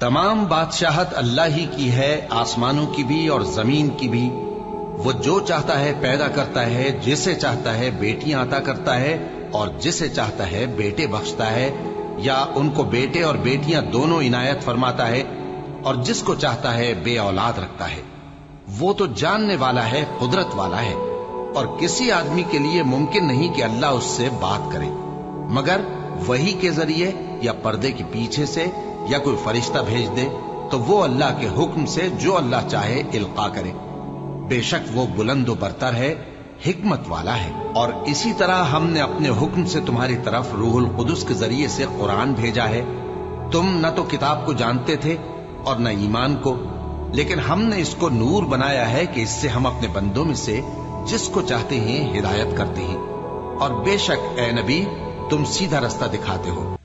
तमाम बादशाहत अल्लाह ही की है, आसमानों की भी और जमीन की भी। वो जो चाहता है पैदा करता है, जिसे चाहता है बेटियां अता करता है और जिसे चाहता है बेटे बख्शता है, या उनको बेटे और बेटियां दोनों इनायत फरमाता है, और जिसको चाहता है बे औलाद रखता है। वो तो जानने वाला है, कुदरत वाला है, और किसी आदमी के लिए मुमकिन नहीं कि अल्लाह उससे बात करे मगर वही के जरिए या पर्दे के पीछे से, या कोई फरिश्ता भेज दे तो वो अल्लाह के हुक्म से जो अल्लाह चाहे इल्का करे। बेशक वो बुलंद बरतर है, हिकमत वाला है। और इसी तरह हमने अपने हुक्म से तुम्हारी तरफ रूहुल कुदुस के जरिए से कुरान भेजा है। तुम न तो किताब को जानते थे और न ईमान को, लेकिन हमने इसको नूर बनाया है कि इससे हम अपने बंदों में से जिसको चाहते हैं हिदायत करते हैं। और बेशक ए नबी, तुम सीधा रास्ता दिखाते हो।